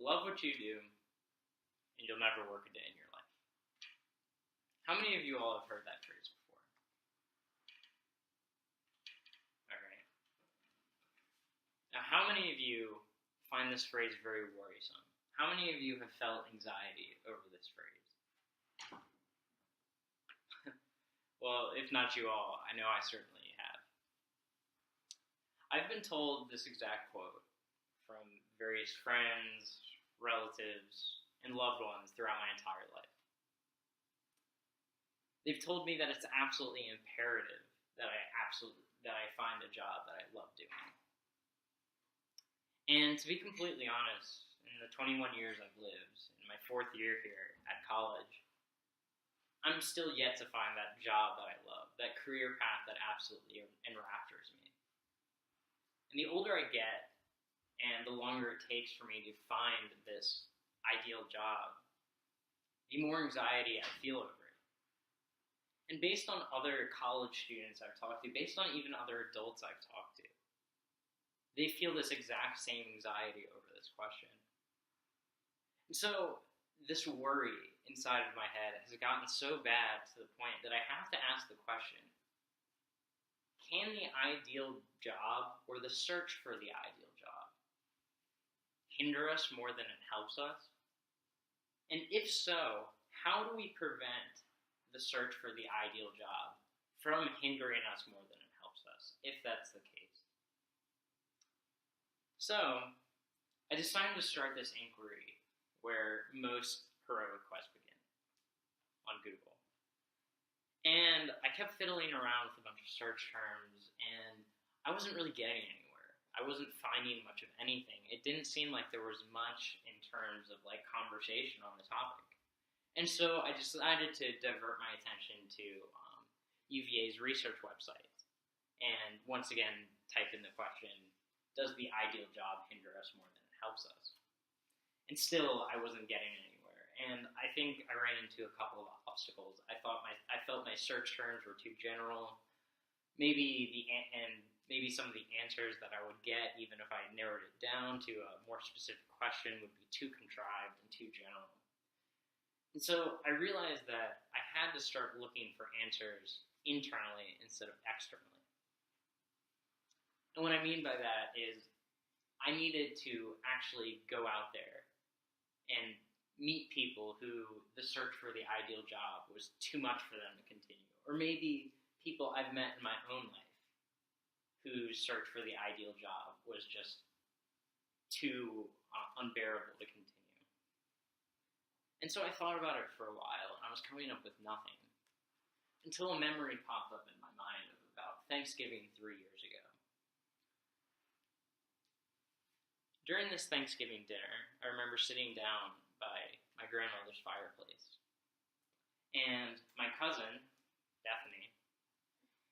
love what you do, and you'll never work a day in your life. How many of you all have heard that phrase before? Alright. Now, how many of you find this phrase very worrisome? How many of you have felt anxiety over this phrase? Well, if not you all, I know I certainly have. I've been told this exact quote from various friends, relatives, and loved ones throughout my entire life. They've told me that it's absolutely imperative that I find a job that I love doing. And to be completely honest, in the 21 years I've lived, in my 4th year here at college, I'm still yet to find that job that I love, that career path that absolutely enraptures me. And the older I get, and the longer it takes for me to find this ideal job, the more anxiety I feel over it. And based on other college students I've talked to, based on even other adults I've talked to, they feel this exact same anxiety over this question. And so this worry inside of my head has gotten so bad to the point that I have to ask the question, can the ideal job or the search for the ideal job hinder us more than it helps us? And if so, how do we prevent the search for the ideal job from hindering us more than it helps us, if that's the case? So, I decided to start this inquiry where most heroic quests begin, on Google. And I kept fiddling around with a bunch of search terms, and I wasn't really getting anywhere. I wasn't finding much of anything. It didn't seem like there was much in terms of conversation on the topic. And so I decided to divert my attention to UVA's research website. And once again, type in the question, does the ideal job hinder us more than it helps us? And still, I wasn't getting anywhere. And I think I ran into a couple of obstacles. I felt my search terms were too general. Maybe some of the answers that I would get, even if I narrowed it down to a more specific question, would be too contrived and too general. And so I realized that I had to start looking for answers internally instead of externally. And what I mean by that is I needed to actually go out there and meet people who the search for the ideal job was too much for them to continue. Or maybe people I've met in my own life whose search for the ideal job was just too unbearable to continue. And so I thought about it for a while, and I was coming up with nothing, until a memory popped up in my mind of about Thanksgiving 3 years ago. During this Thanksgiving dinner, I remember sitting down by my grandmother's fireplace, and my cousin, Bethany,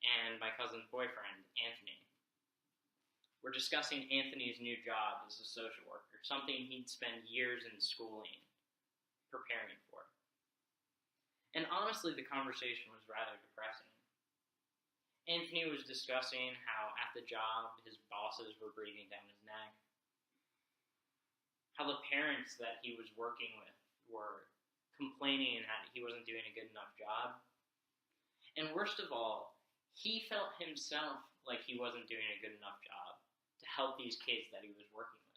and my cousin's boyfriend, Anthony, were discussing Anthony's new job as a social worker, something he'd spent years in schooling preparing for. And honestly, the conversation was rather depressing. Anthony was discussing how at the job his bosses were breathing down his neck, how the parents that he was working with were complaining that he wasn't doing a good enough job. And worst of all, he felt himself like he wasn't doing a good enough job to help these kids that he was working with.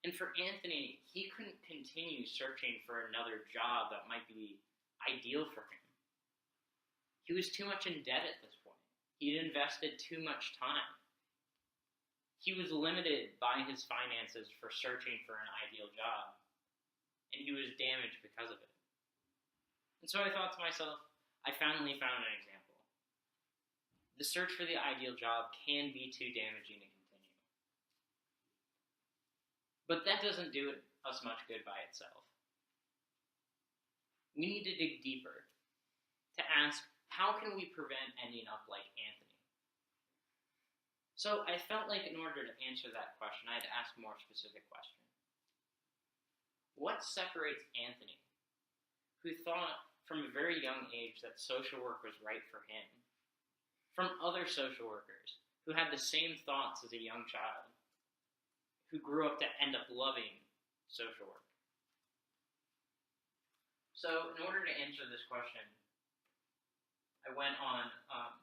And for Anthony, he couldn't continue searching for another job that might be ideal for him. He was too much in debt at this point. He'd invested too much time. He was limited by his finances for searching for an ideal job, and he was damaged because of it. And so I thought to myself, I finally found an example. The search for the ideal job can be too damaging to continue. But that doesn't do us much good by itself. We need to dig deeper to ask, how can we prevent ending up like Anthony? So I felt like in order to answer that question, I had to ask a more specific question. What separates Anthony, who thought from a very young age that social work was right for him, from other social workers who had the same thoughts as a young child, who grew up to end up loving social work? So in order to answer this question, I went on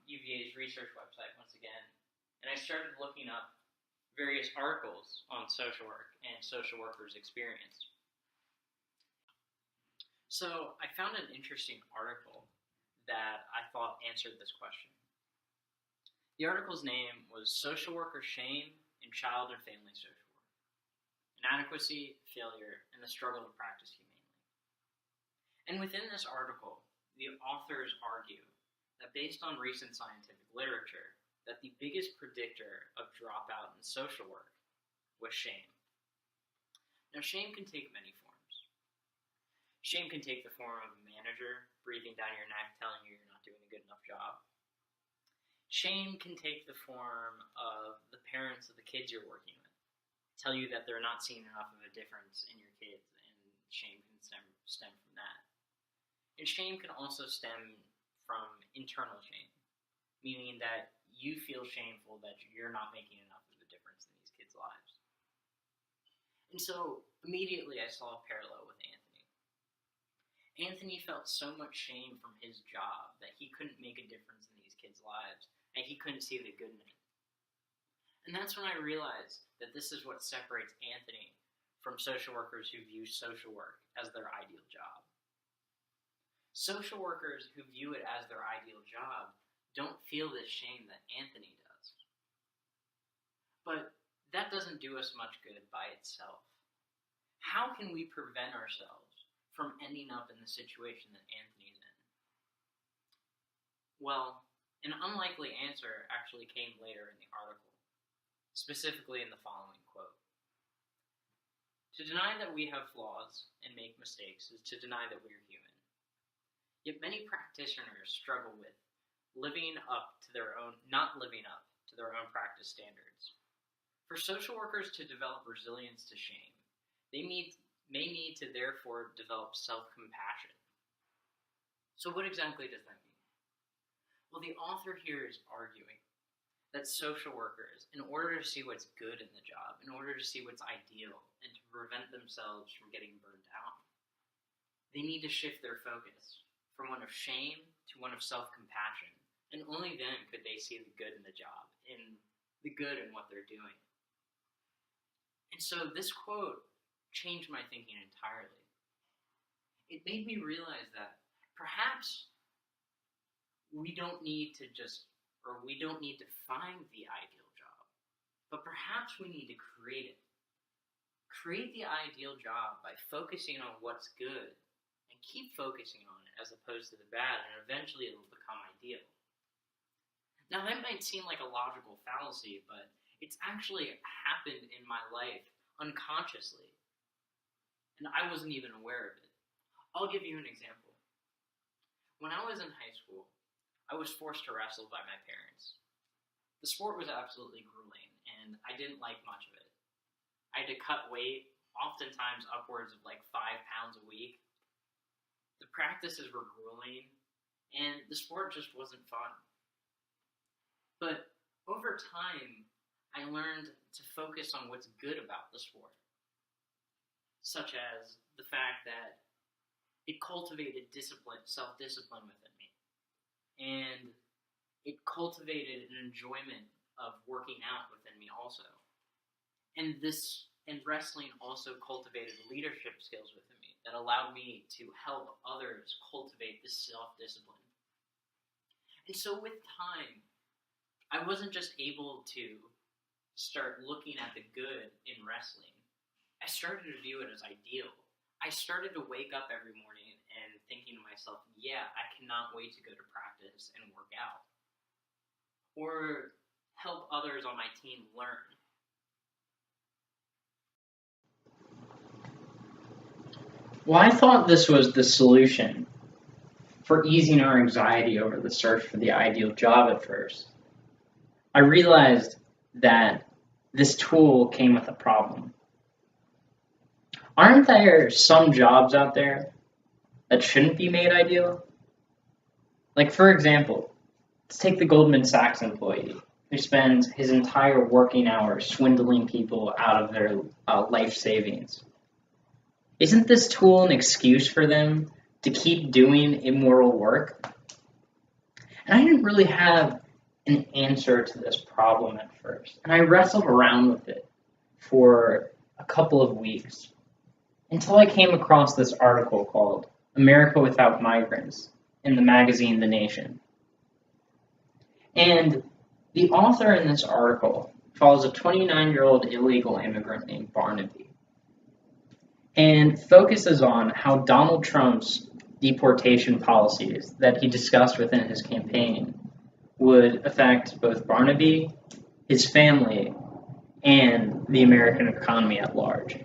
UVA's research website once again, and I started looking up various articles on social work and social workers' experience. So I found an interesting article that I thought answered this question. The article's name was Social Worker Shame in Child and Family Social Work: Inadequacy, Failure, and the Struggle to Practice Humanely. And within this article, the authors argue that based on recent scientific literature, that the biggest predictor of dropout in social work was shame. Now, shame can take many forms. Shame can take the form of a manager breathing down your neck telling you you're not doing a good enough job. Shame can take the form of the parents of the kids you're working with, tell you that they're not seeing enough of a difference in your kids, and shame can stem from that. And shame can also stem from internal shame, meaning that you feel shameful that you're not making enough of a difference in these kids' lives. And so immediately I saw a parallel with Anthony. Anthony felt so much shame from his job that he couldn't make a difference in these kids' lives, and he couldn't see the good in it. And that's when I realized that this is what separates Anthony from social workers who view social work as their ideal job. Social workers who view it as their ideal job don't feel this shame that Anthony does. But that doesn't do us much good by itself. How can we prevent ourselves from ending up in the situation that Anthony's in? Well, an unlikely answer actually came later in the article, specifically in the following quote. To deny that we have flaws and make mistakes is to deny that we are human. Yet many practitioners struggle with not living up to their own practice standards. For social workers to develop resilience to shame, they may need to therefore develop self-compassion. So what exactly does that mean? Well, the author here is arguing that social workers, in order to see what's good in the job, in order to see what's ideal, and to prevent themselves from getting burned out, they need to shift their focus from one of shame to one of self-compassion, and only then could they see the good in the job, and the good in what they're doing. And so this quote changed my thinking entirely. It made me realize that perhaps we don't need to find the ideal job, but perhaps we need to create it. Create the ideal job by focusing on what's good and keep focusing on it as opposed to the bad, and eventually it'll become ideal. Now that might seem like a logical fallacy, but it's actually happened in my life unconsciously, and I wasn't even aware of it. I'll give you an example. When I was in high school, I was forced to wrestle by my parents. The sport was absolutely grueling, and I didn't like much of it. I had to cut weight, oftentimes upwards of 5 pounds a week. The practices were grueling, and the sport just wasn't fun. But over time, I learned to focus on what's good about the sport, such as the fact that it cultivated self-discipline within me, and it cultivated an enjoyment of working out within me also. And wrestling also cultivated leadership skills within me that allowed me to help others cultivate this self-discipline. And so with time, I wasn't just able to start looking at the good in wrestling. I started to view it as ideal. I started to wake up every morning and thinking to myself, yeah, I cannot wait to go to practice and work out. Or help others on my team learn. Well, I thought this was the solution for easing our anxiety over the search for the ideal job at first. I realized that this tool came with a problem. Aren't there some jobs out there that shouldn't be made ideal? For example, let's take the Goldman Sachs employee who spends his entire working hours swindling people out of their life savings. Isn't this tool an excuse for them to keep doing immoral work? And I didn't really have an answer to this problem at first, and I wrestled around with it for a couple of weeks until I came across this article called America Without Migrants in the magazine The Nation. And the author in this article follows a 29-year-old illegal immigrant named Barnaby and focuses on how Donald Trump's deportation policies that he discussed within his campaign would affect both Barnaby, his family, and the American economy at large.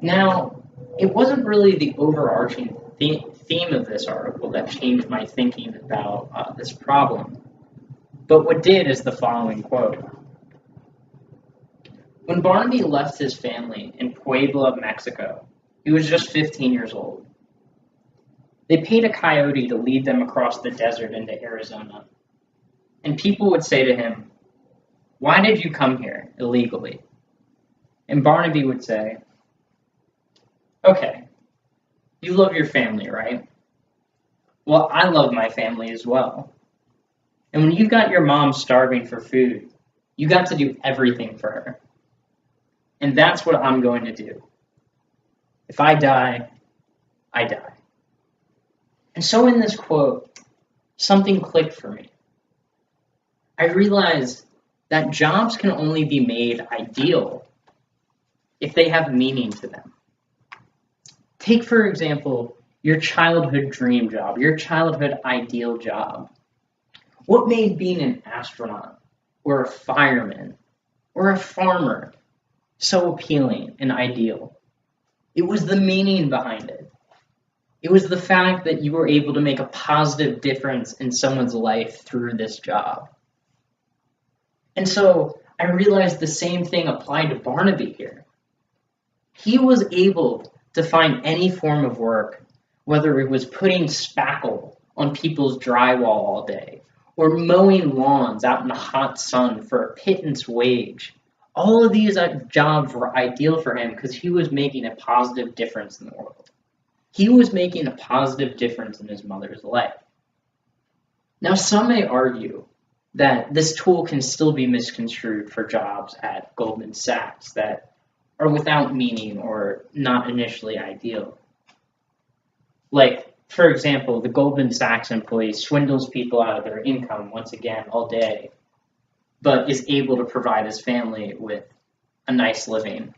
Now, it wasn't really the overarching theme of this article that changed my thinking about this problem, but what did is the following quote. When Barnaby left his family in Puebla, Mexico, he was just 15 years old. They paid a coyote to lead them across the desert into Arizona. And people would say to him, "Why did you come here illegally?" And Barnaby would say, "Okay, you love your family, right? Well, I love my family as well. And when you got your mom starving for food, you got to do everything for her. And that's what I'm going to do. If I die, I die." And so in this quote, something clicked for me. I realized that jobs can only be made ideal if they have meaning to them. Take, for example, your childhood dream job, your childhood ideal job. What made being an astronaut or a fireman or a farmer so appealing and ideal? It was the meaning behind it. It was the fact that you were able to make a positive difference in someone's life through this job. And so I realized the same thing applied to Barnaby here. He was able to find any form of work, whether it was putting spackle on people's drywall all day, or mowing lawns out in the hot sun for a pittance wage. All of these jobs were ideal for him because he was making a positive difference in the world. He was making a positive difference in his mother's life. Now, some may argue that this tool can still be misconstrued for jobs at Goldman Sachs that are without meaning or not initially ideal. Like, for example, the Goldman Sachs employee swindles people out of their income once again all day, but is able to provide his family with a nice living.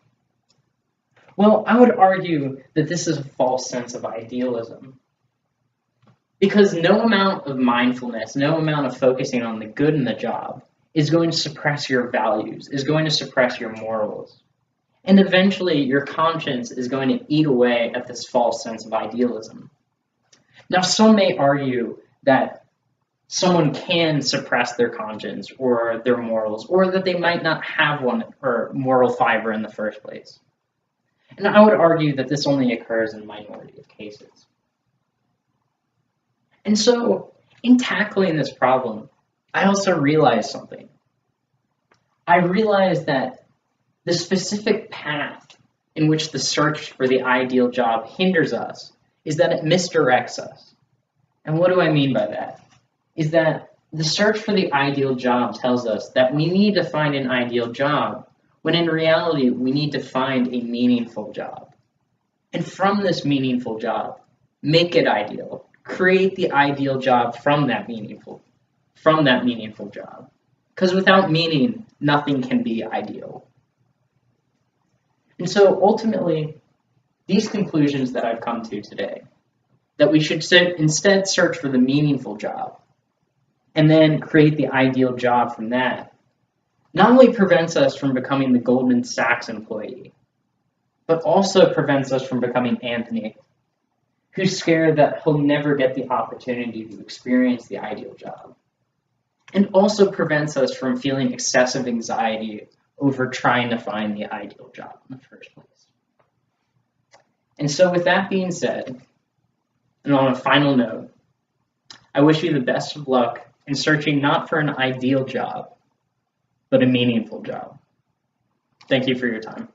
Well, I would argue that this is a false sense of idealism. Because no amount of mindfulness, no amount of focusing on the good in the job is going to suppress your values, is going to suppress your morals. And eventually your conscience is going to eat away at this false sense of idealism. Now, some may argue that someone can suppress their conscience or their morals, or that they might not have one or moral fiber in the first place. And I would argue that this only occurs in a minority of cases. And so, in tackling this problem, I also realized something. I realized that the specific path in which the search for the ideal job hinders us is that it misdirects us. And what do I mean by that? Is that the search for the ideal job tells us that we need to find an ideal job, when in reality, we need to find a meaningful job. And from this meaningful job, make it ideal. Create the ideal job from that meaningful job. Because without meaning, nothing can be ideal. And so ultimately, these conclusions that I've come to today, that we should instead search for the meaningful job, and then create the ideal job from that, not only prevents us from becoming the Goldman Sachs employee, but also prevents us from becoming Anthony, who's scared that he'll never get the opportunity to experience the ideal job, and also prevents us from feeling excessive anxiety over trying to find the ideal job in the first place. And so with that being said, and on a final note, I wish you the best of luck and searching not for an ideal job, but a meaningful job. Thank you for your time.